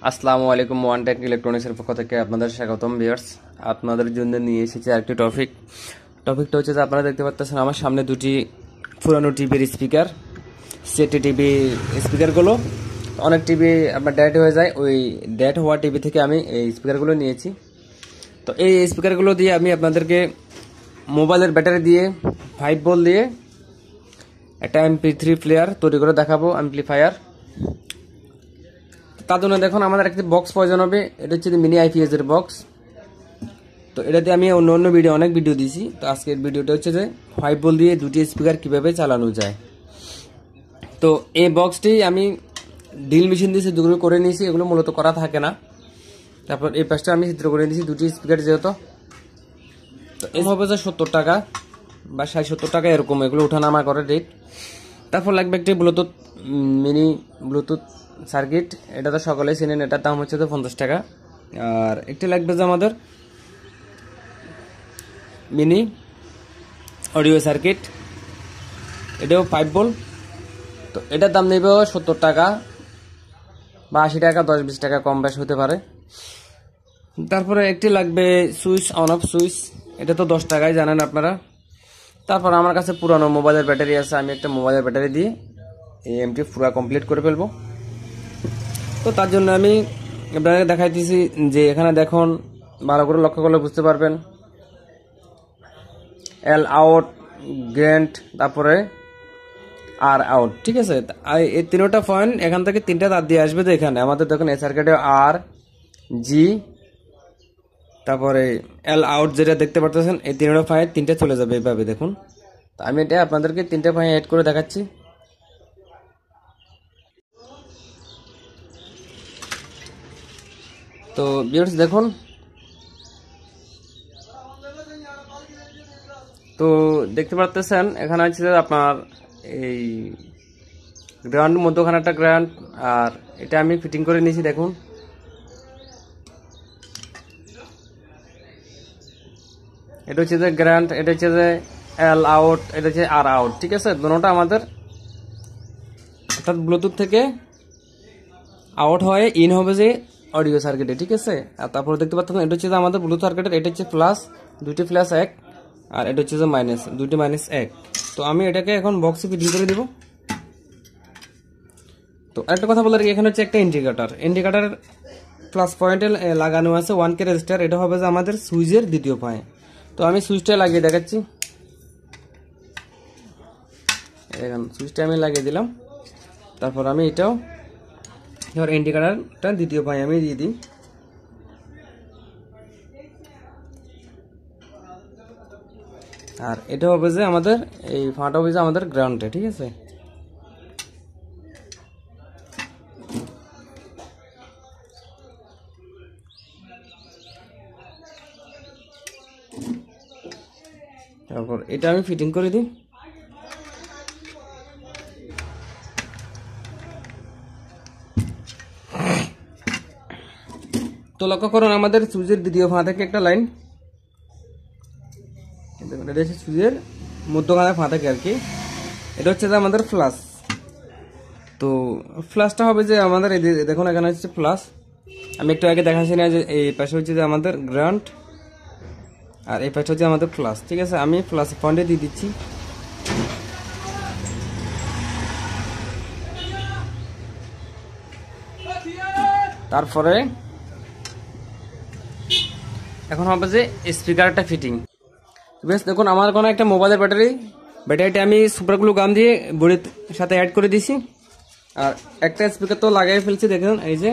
আসসালামু আলাইকুম, one take ইলেকট্রনিক্সের পক্ষ থেকে আপনাদের স্বাগতম ভিউয়ার্স। আপনাদের জন্য নিয়ে এসেছি আরেকটি টপিকটা হচ্ছে যে আপনারা দেখতে পাচ্ছেন আমার সামনে দুটি পুরানো টিভির স্পিকার, সেটি টিভি স্পিকারগুলো অনেক টিভি আপনার ডেড হয়ে যায়, ওই ডেড হওয়া টিভি থেকে আমি এই স্পিকারগুলো নিয়েছি। তো এই স্পিকারগুলো দিয়ে আমি আপনাদেরকে মোবাইলের ব্যাটারি দিয়ে 5 ভোল্ট দিয়ে একটা MP3 প্লেয়ার তৈরি করে দেখাবো, অ্যাম্পলিফায়ার। তার জন্য দেখুন আমাদের একটি বক্স প্রয়োজন হবে, এটা হচ্ছে মিনি IPS এর বক্স। তো এটাতে আমি অন্য অনেক ভিডিও দিয়েছি। তো আজকের ভিডিওটা হচ্ছে যে 5 ভোল্ট দিয়ে দুটি স্পিকার কিভাবে চালানো যায়। তো এই বক্সটি আমি ড্রিল মেশিন দিয়ে চিত্র করে নিয়েছি, এগুলো মূলত করা থাকে না। তারপর এই পাশটা আমি চিত্র করে নিয়েছি দুটি স্পিকার যেহেতু। তো এই হবে যে 70 টাকা বা 60-70 টাকা এরকম, এগুলো ওঠানামা করে রেট। তারপর লাগবে একটি মিনি ব্লুটুথ সার্কিট, এটা তো সকলেই চেনেন, এটার দাম হচ্ছে তো 50 টাকা। আর একটি লাগবে যে আমাদের মিনি অডিও সার্কিট, এটাও 5 ভোল্ট। তো এটার দাম নেবে 70 টাকা বা 80 টাকা, 10-20 টাকা কম বেশ হতে পারে। তারপরে একটি লাগবে সুইচ, অন অফ সুইচ, এটা তো 10 টাকায় জানেন আপনারা। তারপর আমার কাছে পুরানো মোবাইলের ব্যাটারি আছে, আমি একটা মোবাইলের ব্যাটারি দিয়ে এই এমটি পুরো কমপ্লিট করে ফেলবো। তো তার জন্য আমি আপনাদের দেখাইতেছি যে এখানে দেখুন, ভালো করে লক্ষ্য করলে বুঝতে পারবেন, এল আউট, গ্র্যান্ড, তারপরে আর আউট, ঠিক আছে। এই তিনটা পয়েন্ট এখান থেকে তিনটা তার দিয়ে আসবে। তো এখানে আমাদের দেখুন এই সার্কিটে আর জি, তারপরে এল আউট যেটা দেখতে পারতেছেন, এই তিনটা পয়েন্ট তিনটা চলে যাবে এইভাবে দেখুন। তো আমি এটা আপনাদেরকে তিনটা পয়েন্ট অ্যাড করে দেখাচ্ছি। তো ভিউয়ার্স দেখুন, তো দেখতে পাচ্ছেন এখানে হচ্ছে আপনার এই গ্রাউন্ড মধ্যখানে একটা গ্রাউন্ড, আর এটা আমি ফিটিং করে নিয়েছি দেখুন। এটা হচ্ছে যে গ্রাউন্ড, এটা হচ্ছে যে এল আউট, এটা হচ্ছে আর আউট, ঠিক আছে। দুটোটা আমাদের অর্থাৎ ব্লুটুথ থেকে আউট হয়ে ইন হবে যে অডিও সার্কিটে, ঠিক আছে। আর তারপর দেখতে পাচ্ছেন এটা হচ্ছে যে আমাদের ব্লুটুথ সার্কিটের, এটা হচ্ছে প্লাস, দুটি প্লাস 1, আর এটা হচ্ছে যে মাইনাস, দুটি মাইনাস 1। তো আমি এটাকে এখন বক্সে ফিটিং করে দিব। তো একটা কথা বলার, এখানে হচ্ছে একটা ইন্ডিকেটর প্লাস পয়েন্টে লাগানো আছে 1K রেজিস্টার, এটা হবে যে আমাদের সুইচের দ্বিতীয় পয়েন্ট। তো আমি সুইচটা লাগিয়ে দেখাচ্ছি, এখন সুইচটা আমি লাগিয়ে দিলাম। তারপর আমি এটাও এবার ইন্ডিকেটরটা দ্বিতীয় পয়েন্ট আমি দিয়ে দিই। আর এটা হবে যে আমাদের এই ফাঁটা হবে যে আমাদের গ্রাউন্ডে, ঠিক আছে। তারপর এটা আমি ফিটিং করে দিই। তো লক্ষ্য করুন আমাদের সুইচের দ্বিতীয় ফাঁ থেকে একটা লাইন, এটা হচ্ছে সুইচের মধ্যখানে ফাঁ থেকে আর কি, এটা হচ্ছে যে আমাদের ফ্লাশ। তো ফ্লাশটা হবে যে আমাদের এই দেখুন এখানে হচ্ছে ফ্লাশ, আমি একটু আগে দেখাচ্ছি না যে এই পাশে হচ্ছে যে আমাদের গ্রাউন্ড, আর এই পাশে হচ্ছে আমাদের ফ্লাশ, ঠিক আছে। আমি ফ্লাশ পয়েন্টে দিয়ে দিচ্ছি। তারপরে এখন হবে যে স্পিকারটা ফিটিং। বেশ দেখুন আমার কোনো একটা মোবাইলের ব্যাটারিটা আমি সুপার গ্লু গাম দিয়ে বডির সাথে অ্যাড করে দিয়েছি, আর একটা স্পিকার তো লাগাই ফেলছি দেখুন, এই যে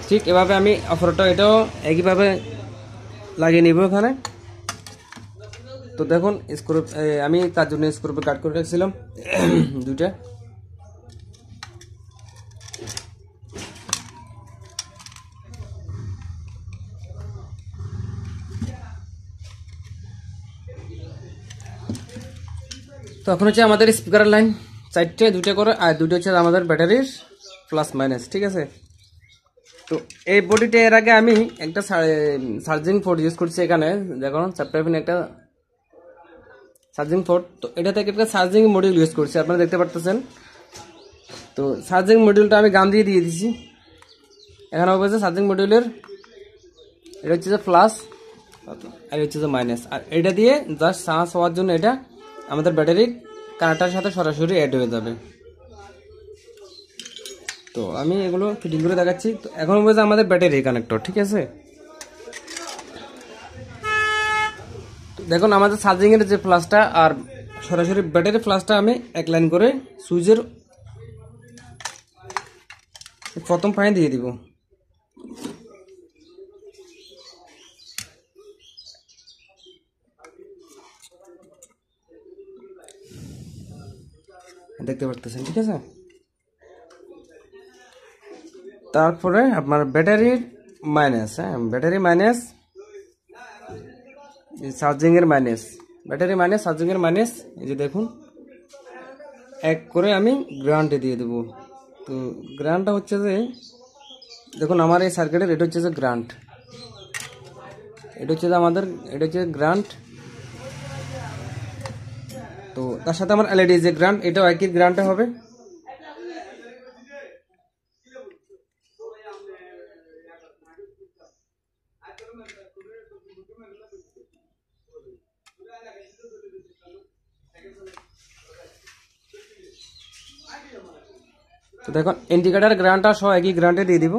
ঠিক এভাবে আমি অপরটা এটাও একইভাবে লাগিয়ে নিব এখানে। তো দেখুন স্ক্রু, আমি তার জন্য স্ক্রু কাট করে রেখেছিলাম দুইটা। তো এখন হচ্ছে আমাদের স্পিকারের লাইন চারটে, দুটো করে, আর দুটো হচ্ছে আমাদের ব্যাটারির প্লাস মাইনাস, ঠিক আছে। তো এই বডিটা এর আগে আমি একটা চার্জিং পোর্ট ইউজ করছি, এখানে দেখুন চ্যাপ্টার একটা চার্জিং পোর্ট। তো এটা থেকে একটা চার্জিং মডিউল ইউজ করছি, আপনারা দেখতে পারতেছেন। তো চার্জিং মডিউলটা আমি গান দিয়ে দিয়েছি। এখানে হবে যে চার্জিং মডিউলের, এটা হচ্ছে যে প্লাস আর হচ্ছে যে মাইনাস, আর এটা দিয়ে জাস্ট চার্জ হওয়ার জন্য এটা আমাদের ব্যাটারির কানেক্টারের সাথে সরাসরি অ্যাড হয়ে যাবে। তো আমি এগুলো ফিটিং করে দেখাচ্ছি। তো এখন হবে যে আমাদের ব্যাটারি কানেক্টর, ঠিক আছে। দেখুন আমাদের চার্জিং এর যে প্লাসটা আর সরাসরি ব্যাটারি প্লাসটা আমি এক লাইন করে সুইচের প্রথম পায়ে দিয়ে দিব। দেখতে পারতেছেন, ঠিক আছে। তারপরে আপনার ব্যাটারির মাইনাস, ব্যাটারি মাইনাস, চার্জিং এর মাইনাস, ব্যাটারি মাইনাস চার্জিং এর মাইনাস, এই যে দেখুন এক করে আমি গ্রাউন্ডে দিয়ে দেবো। তো গ্রাউন্ডটা হচ্ছে যে দেখুন আমার এই সার্কিটের এটা হচ্ছে যে গ্রাউন্ড, এটা হচ্ছে যে আমাদের, এটা হচ্ছে গ্রাউন্ড। তো তার সাথে আমার এলইডি যে গ্রাউন্ড, এটাও একই গ্রাউন্ডে হবে। তো দেখুন ইন্ডিকেটর গ্রাউন্ডটা সহ একই গ্রাউন্ডে দিয়ে দিব।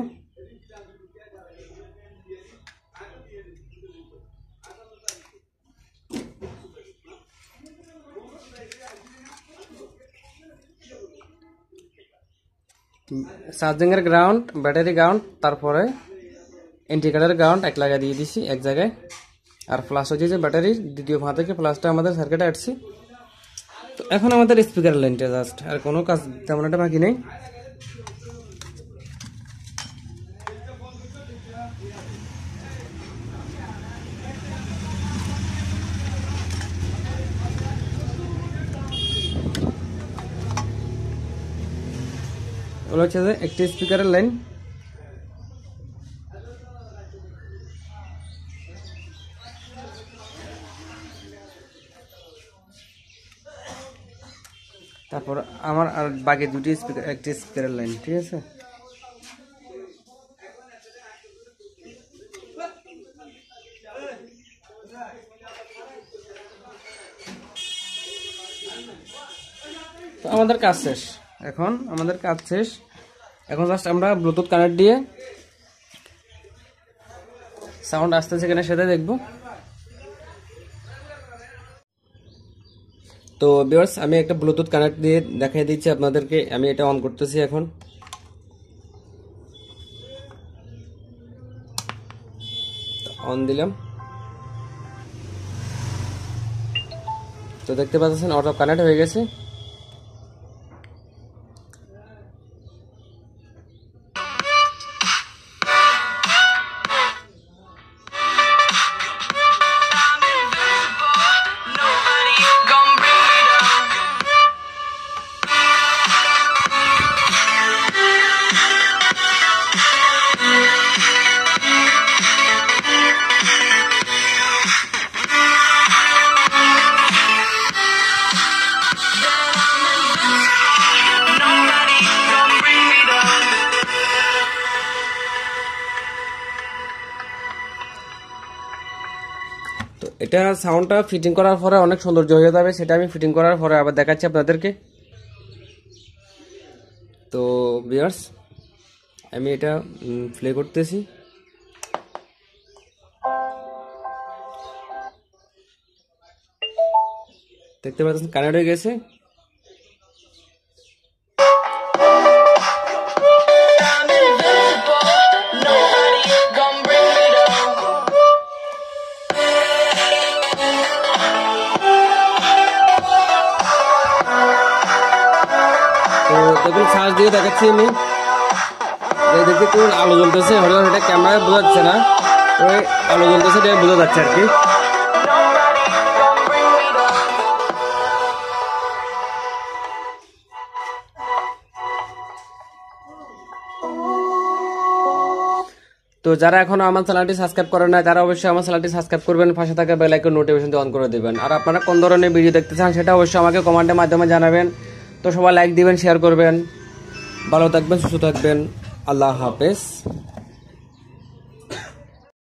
চার্জিং এর গ্রাউন্ড, ব্যাটারি গ্রাউন্ড, তারপরে ইন্ডিকেটর গ্রাউন্ড এক লাগাই দিয়ে দিছি এক জায়গায়, আর প্লাস হচ্ছে যে ব্যাটারির দ্বিতীয় ভাঁ থেকে প্লাসটা আমাদের সার্কিটে আসছে। তো এখন আমাদের স্পিকার লাইনটা জাস্ট, আর কোনো কাজ তেমন একটা বাকি নেই। ওগুলো হচ্ছে যে একটি স্পিকারের লাইন, তারপর আমার আর বাকি দুটি স্পিকার, একটি স্পিকারের লাইন, ঠিক আছে। তো আমাদের কাজ শেষ, এখন আমাদের কাজ শেষ। এখন জাস্ট আমরা ব্লুটুথ কানেক্ট দিয়ে সাউন্ড আসতেছে কিনা সেটা দেখব। তো ভিউয়ার্স আমি একটা ব্লুটুথ কানেক্ট দিয়ে দেখাই দিচ্ছি আপনাদেরকে। আমি এটা অন করতেছি এখন। অন দিলাম, তো দেখতে পাচ্ছেন অটো কানেক্ট হয়ে গেছে। তো এটা সাউন্ডটা ফিটিং করার পরে অনেক সৌন্দর্য হয়ে যাবে, সেটা আমি ফিটিং করার পরে আবার দেখাচ্ছি আপনাদেরকে। তো ভিউয়ার্স আমি এটা প্লে করতেছি। দেখতে পাচ্ছেন কানেক্ট হয়ে গেছে। দেখুন চার্জ দিয়ে দেখাচ্ছি আমি, দেখতে কোন আলো জ্বলতেছে, হয়তো এটা ক্যামেরায় বোঝা যাচ্ছে না, ওই আলো জ্বলতেছে এটা বোঝা যাচ্ছে আর কি। তো যারা এখনো আমার চ্যানেলটি সাবস্ক্রাইব করেন না তারা অবশ্যই আমার চ্যানেলটি সাবস্ক্রাইব করবেন, পাশে থাকা বেল আইকন নোটিফিকেশন অন করে দিবেন। আর আপনারা কোন ধরনের ভিডিও দেখতে চান সেটা অবশ্যই আমাকে কমেন্টের মাধ্যমে জানাবেন। তো সবাই লাইক দিবেন, শেয়ার করবেন। ভালো থাকবেন, সুস্থ থাকবেন। আল্লাহ হাফেজ।